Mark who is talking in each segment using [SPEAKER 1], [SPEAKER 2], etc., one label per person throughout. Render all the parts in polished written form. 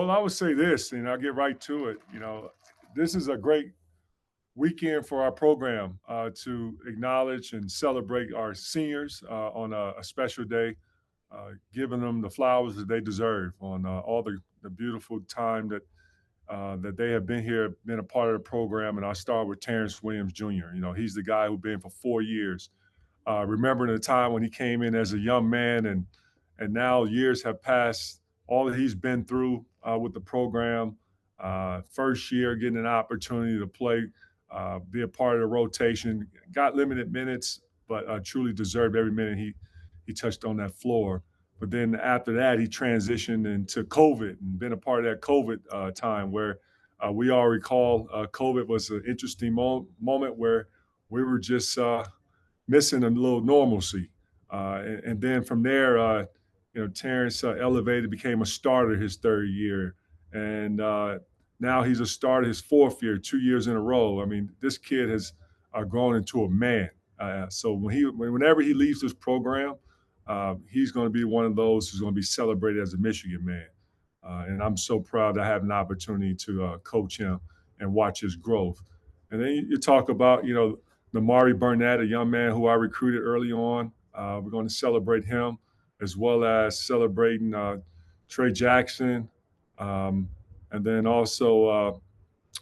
[SPEAKER 1] Well, I would say this, and I'll get right to it. This is a great weekend for our program to acknowledge and celebrate our seniors on a special day, giving them the flowers that they deserve on all the beautiful time that they have been here, been a part of the program. And I start with Terence Williams Jr. He's the guy who's been for 4 years. Remembering the time when he came in as a young man, and now years have passed. All that he's been through with the program. First year, getting an opportunity to play, be a part of the rotation. Got limited minutes, but truly deserved every minute he touched on that floor. But then after that, he transitioned into COVID and been a part of that COVID time where we all recall COVID was an interesting moment where we were just missing a little normalcy. And then from there, Terrence elevated, became a starter his third year. And now he's a starter his fourth year, 2 years in a row. I mean, this kid has grown into a man. So whenever he leaves this program, he's going to be one of those who's going to be celebrated as a Michigan man. And I'm so proud to have an opportunity to coach him and watch his growth. And then you talk about, Namari Burnett, a young man who I recruited early on. We're going to celebrate him as well as celebrating Trey Jackson. And then also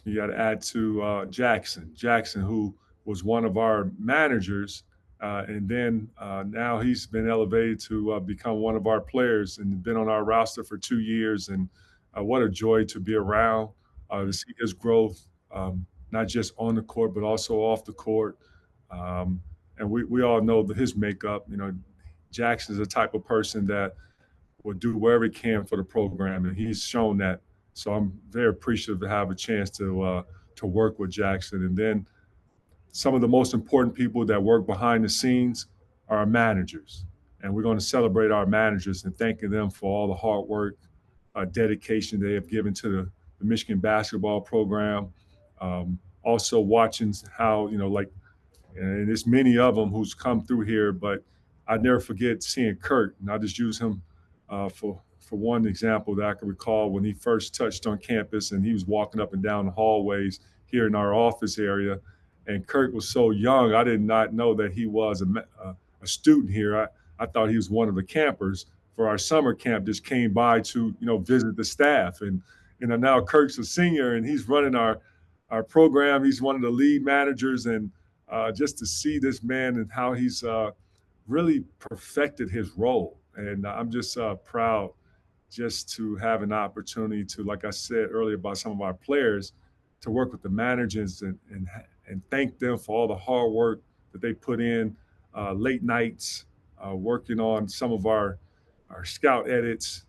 [SPEAKER 1] you got to add to Jackson, who was one of our managers. And then now he's been elevated to become one of our players and been on our roster for 2 years. And what a joy to be around, to see his growth, not just on the court, but also off the court. And we all know that his makeup. Jackson is the type of person that will do whatever he can for the program, and he's shown that. So I'm very appreciative to have a chance to work with Jackson. And then some of the most important people that work behind the scenes are our managers. And we're going to celebrate our managers and thanking them for all the hard work, dedication they have given to the Michigan basketball program. Also watching how, and there's many of them who's come through here, but I never forget seeing Kurt. And I'll just use him for one example that I can recall when he first touched on campus and he was walking up and down the hallways here in our office area. And Kurt was so young, I did not know that he was a student here. I thought he was one of the campers for our summer camp, just came by to, visit the staff. And, now Kurt's a senior and he's running our program. He's one of the lead managers. And just to see this man and how he's really perfected his role. And I'm just proud just to have an opportunity to, like I said earlier about some of our players, to work with the managers and thank them for all the hard work that they put in, late nights, working on some of our scout edits,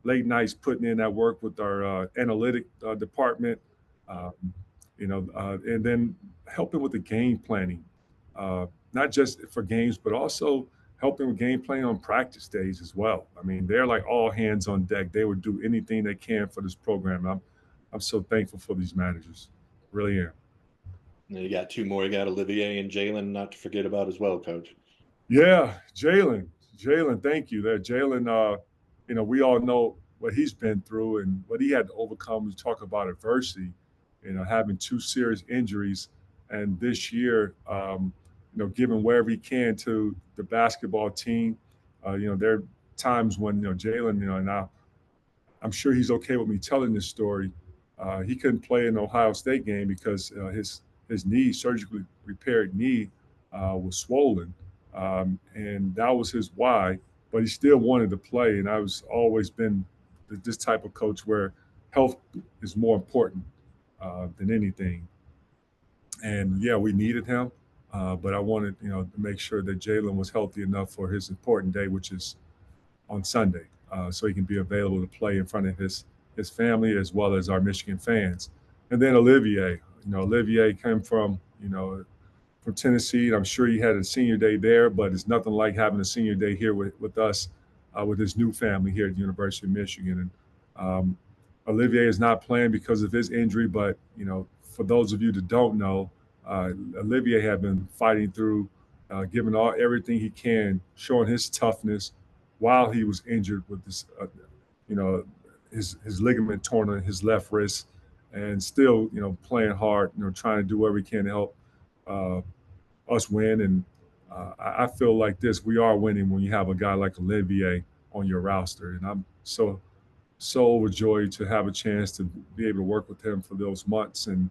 [SPEAKER 1] late nights putting in that work with our analytic department, and then helping with the game planning, not just for games, but also helping with game planning on practice days as well. I mean, they're like all hands on deck. They would do anything they can for this program. I'm so thankful for these managers. Really am.
[SPEAKER 2] You got two more. You got Olivier and Jalen, not to forget about as well, Coach.
[SPEAKER 1] Yeah, Jalen, thank you. That Jalen, we all know what he's been through and what he had to overcome. We talk about adversity, having two serious injuries, and this year, giving wherever he can to the basketball team. There are times when Jalen, and I'm sure he's okay with me telling this story. He couldn't play in the Ohio State game because his knee, surgically repaired knee, was swollen. And that was his why, but he still wanted to play. And I was always been this type of coach where health is more important than anything. And yeah, we needed him, but I wanted to make sure that Jalen was healthy enough for his important day, which is on Sunday, so he can be available to play in front of his family as well as our Michigan fans. And then Olivier, Olivier came from Tennessee. I'm sure he had a senior day there, but it's nothing like having a senior day here with us, with his new family here at the University of Michigan. And Olivier is not playing because of his injury, but for those of you that don't know, Olivier had been fighting through, giving everything he can, showing his toughness while he was injured with this, his ligament torn in his left wrist, and still playing hard, trying to do whatever he can to help uh, us win. And I feel like this: we are winning when you have a guy like Olivier on your roster, and I'm so overjoyed to have a chance to be able to work with him for those months. And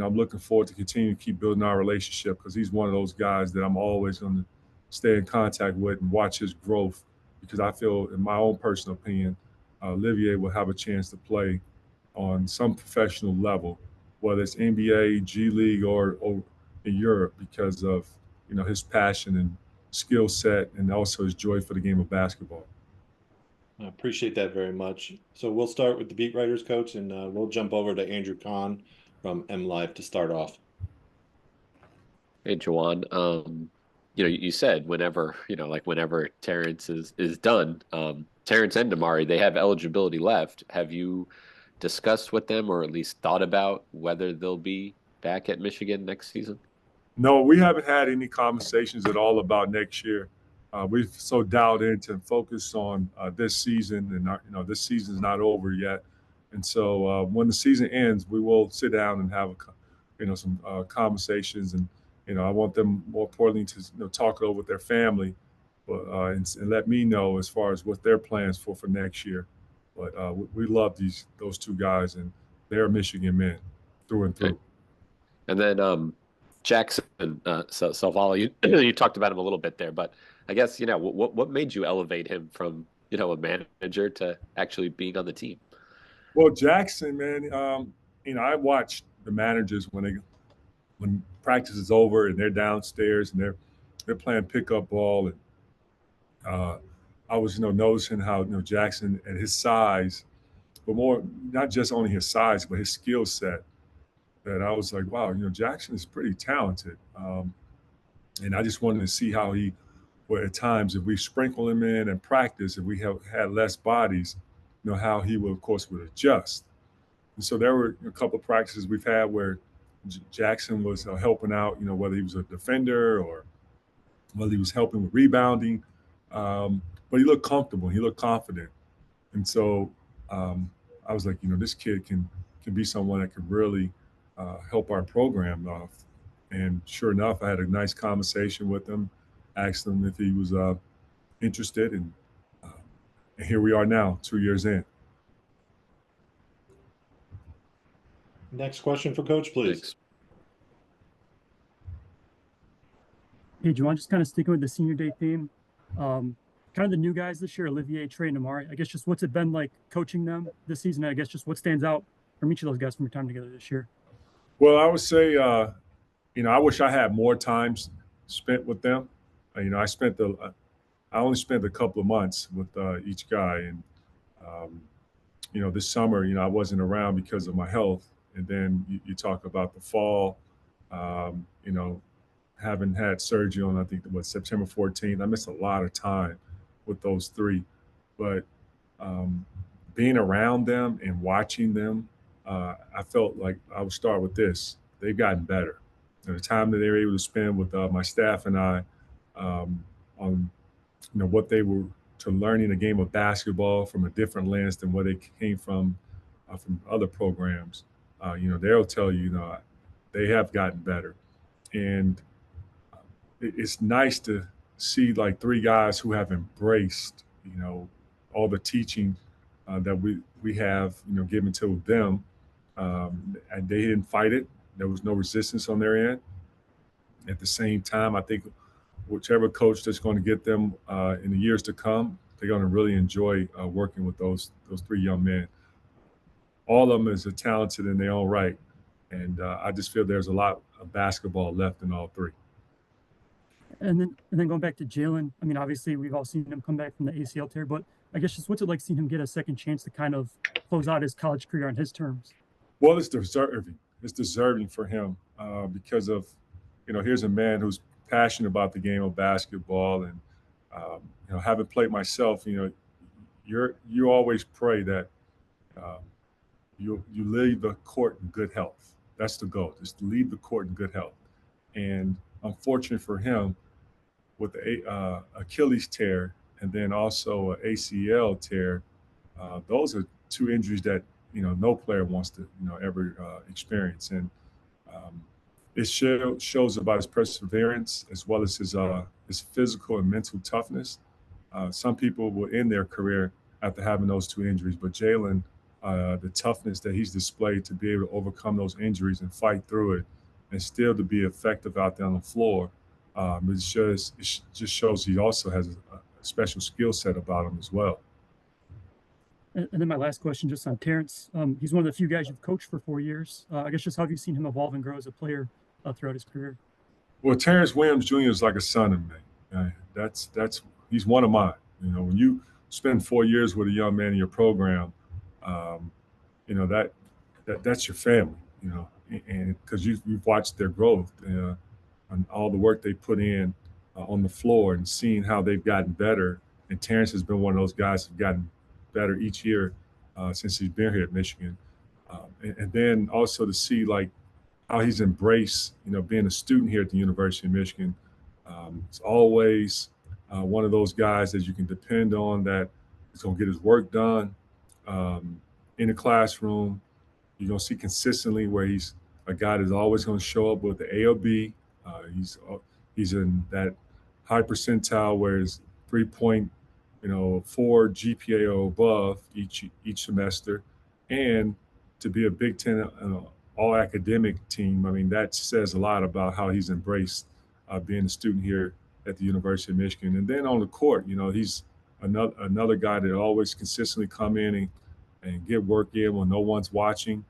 [SPEAKER 1] I'm looking forward to continuing to keep building our relationship because he's one of those guys that I'm always going to stay in contact with and watch his growth, because I feel, in my own personal opinion, Olivier will have a chance to play on some professional level, whether it's NBA, G League, or in Europe, because of his passion and skill set, and also his joy for the game of basketball.
[SPEAKER 2] I appreciate that very much. So we'll start with the beat writers coach, and we'll jump over to Andrew Kahn from M Live to start off.
[SPEAKER 3] Hey, Juwan. You said whenever, like whenever Terrence is done, Terrence and Damari, they have eligibility left. Have you discussed with them, or at least thought about whether they'll be back at Michigan next season?
[SPEAKER 1] No, we haven't had any conversations at all about next year. We've so dialed into and focused on this season, and this season's not over yet. And so when the season ends, we will sit down and have some conversations. And I want them, more importantly, to talk it over with their family, but and let me know as far as what their plans for next year. But we love those two guys, and they're Michigan men through and through.
[SPEAKER 3] Okay. And then Jackson, so follow you. You talked about him a little bit there, but I guess what made you elevate him from a manager to actually being on the team?
[SPEAKER 1] Well, Jackson, man, I watched the managers when practice is over and they're downstairs and they're playing pickup ball, and I was noticing how Jackson at his size, but more not just only his size but his skill set, that I was like, wow, Jackson is pretty talented, and I just wanted to see how he, well, at times if we sprinkle him in practice, if we have had less bodies, how he would, of course, would adjust. And so there were a couple of practices we've had where Jackson was helping out, whether he was a defender or whether he was helping with rebounding. But he looked comfortable. He looked confident. And so I was like, this kid can be someone that could really help our program. And sure enough, I had a nice conversation with him, asked him if he was interested. And here we are now, 2 years in.
[SPEAKER 2] Next question for Coach, please.
[SPEAKER 3] Thanks.
[SPEAKER 4] Hey, Juwan, just kind of sticking with the senior day theme. Kind of the new guys this year, Olivier, Trey, and Amari. I guess just what's it been like coaching them this season? I guess just what stands out from each of those guys from your time together this year?
[SPEAKER 1] Well, I would say, I wish I had more time spent with them. I only spent a couple of months with each guy, and this summer, I wasn't around because of my health. And then you talk about the fall, having had surgery on, I think, September 14th. I missed a lot of time with those three. But being around them and watching them, I felt like I would start with this. They've gotten better. The time that they were able to spend with my staff and I on what they were to learning the game of basketball from a different lens than where they came from other programs. They'll tell you, they have gotten better. And it's nice to see like three guys who have embraced, all the teaching that we have, given to them. And they didn't fight it. There was no resistance on their end. At the same time, I think whichever coach that's going to get them in the years to come, they're going to really enjoy working with those three young men. All of them is talented in their own right. And I just feel there's a lot of basketball left in all three.
[SPEAKER 4] And then going back to Jalen, I mean, obviously we've all seen him come back from the ACL tear, but I guess just what's it like seeing him get a second chance to kind of close out his college career on his terms?
[SPEAKER 1] Well, it's deserving. It's deserving for him because of, here's a man who's passionate about the game of basketball, and having played myself, you always pray that you leave the court in good health. That's the goal, just to leave the court in good health. And unfortunately for him, with the Achilles tear and then also an ACL tear, those are two injuries that no player wants to ever experience, and it shows about his perseverance as well as his physical and mental toughness. Some people will end their career after having those two injuries, but Jalen, the toughness that he's displayed to be able to overcome those injuries and fight through it, and still to be effective out there on the floor, it just shows he also has a special skill set about him as well.
[SPEAKER 4] And then my last question, just on Terrence. He's one of the few guys you've coached for 4 years. I guess just how have you seen him evolve and grow as a player throughout his career?
[SPEAKER 1] Well, Terence Williams Jr. is like a son of me. He's one of mine. When you spend 4 years with a young man in your program, that's your family. And because you've watched their growth and all the work they put in on the floor and seeing how they've gotten better. And Terrence has been one of those guys who've gotten better each year since he's been here at Michigan. And then also to see like how he's embraced, being a student here at the University of Michigan. It's always one of those guys that you can depend on that is going to get his work done in the classroom. You're going to see consistently where he's a guy that's always going to show up with the A or B. He's in that high percentile where his 3.4 GPA or above each semester, and to be a Big Ten all academic team. I mean, that says a lot about how he's embraced being a student here at the University of Michigan. And then on the court, he's another guy that always consistently come in and get work in when no one's watching.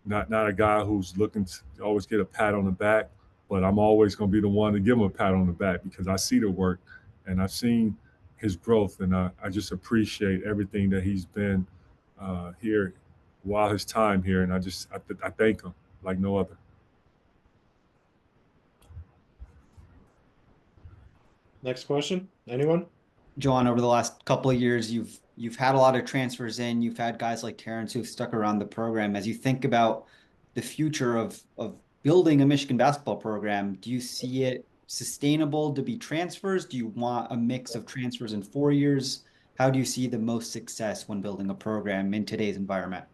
[SPEAKER 1] Not a guy who's looking to always get a pat on the back, but I'm always going to be the one to give him a pat on the back because I see the work and I've seen his growth, and I just appreciate everything that he's been here while his time here, and I thank him like no other.
[SPEAKER 2] Next question, anyone?
[SPEAKER 5] Juwan, over the last couple of years, you've had a lot of transfers in. You've had guys like Terrence who've stuck around the program. As you think about the future of building a Michigan basketball program, do you see it sustainable to be transfers? Do you want a mix of transfers in 4 years? How do you see the most success when building a program in today's environment?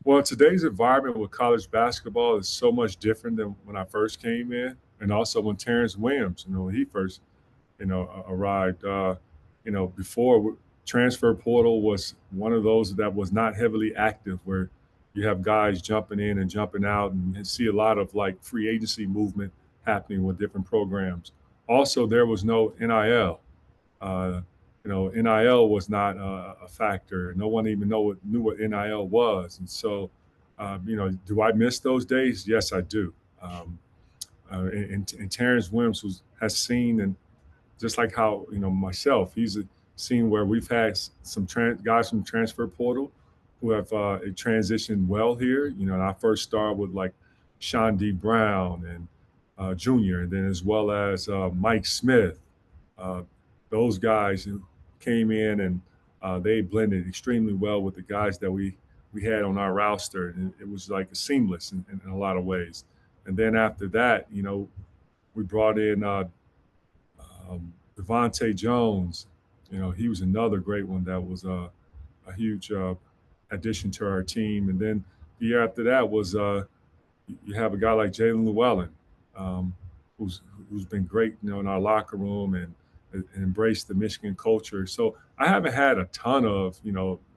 [SPEAKER 1] Well, today's environment with college basketball is so much different than when I first came in, and also when Terence Williams, when he first, arrived. Before, transfer portal was one of those that was not heavily active, where you have guys jumping in and jumping out, and you see a lot of like free agency movement happening with different programs. Also, there was no NIL. NIL was not a factor. No one even knew what NIL was. And so, do I miss those days? Yes, I do. And Terrence Williams has seen, and just like how, myself, he's seen where we've had some guys from transfer portal who have transitioned well here. And I first started with like Sean D. Brown and Jr., and then as well as Mike Smith. Those guys who came in and they blended extremely well with the guys that we had on our roster. And it was like seamless in a lot of ways. And then after that, we brought in Devontae Jones. He was another great one that was a huge addition to our team. And then the year after that was you have a guy like Jalen Llewellyn, who's been great, in our locker room and embraced the Michigan culture. So I haven't had a ton of,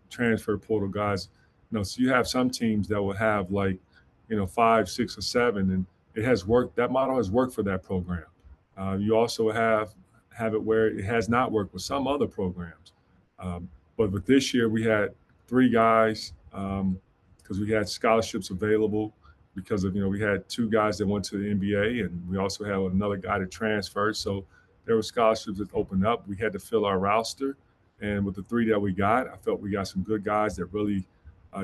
[SPEAKER 1] transfer portal guys. So you have some teams that will have like, 5, 6, or 7, and it has worked. That model has worked for that program. You also have it where it has not worked with some other programs. But with this year, we had 3 guys because we had scholarships available because of, we had 2 guys that went to the NBA, and we also had another guy that transferred. So there were scholarships that opened up. We had to fill our roster. And with the 3 that we got, I felt we got some good guys that really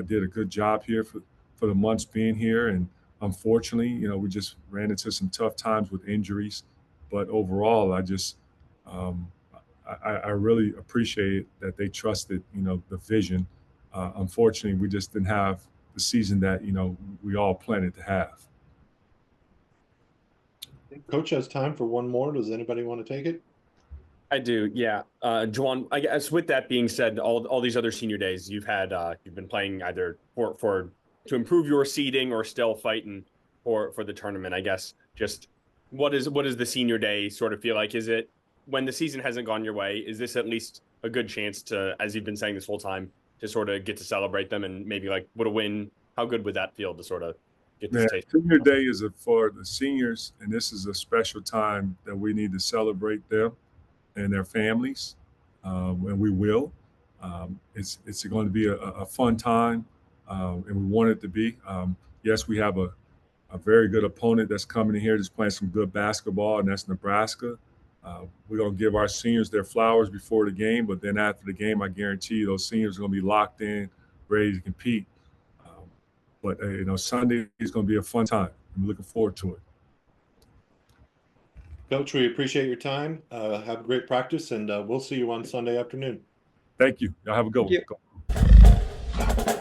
[SPEAKER 1] did a good job here for the months being here. And unfortunately, we just ran into some tough times with injuries. But overall, I really appreciate that they trusted, the vision. Unfortunately, we just didn't have the season that, we all planned to have.
[SPEAKER 2] Coach has time for one more. Does anybody want to take it?
[SPEAKER 6] I do, yeah. Juwan, I guess with that being said, all these other senior days you've had, you've been playing either for to improve your seeding or still fighting for the tournament. I guess just what is the senior day sort of feel like? Is it when the season hasn't gone your way? Is this at least a good chance to, as you've been saying this whole time, to sort of get to celebrate them and maybe like would a win? How good would that feel to sort of get this taste?
[SPEAKER 1] Senior Day is for the seniors, and this is a special time that we need to celebrate them and their families, and we will. It's going to be a fun time, and we want it to be. Yes, we have a very good opponent that's coming in here that's playing some good basketball, and that's Nebraska. We're going to give our seniors their flowers before the game, but then after the game, I guarantee you those seniors are going to be locked in, ready to compete. But Sunday is going to be a fun time. I'm looking forward to it.
[SPEAKER 2] Coach, we appreciate your time. Have a great practice, and we'll see you on Sunday afternoon.
[SPEAKER 1] Thank you. Y'all have a good
[SPEAKER 5] Thank
[SPEAKER 1] one.
[SPEAKER 5] you.
[SPEAKER 1] Go.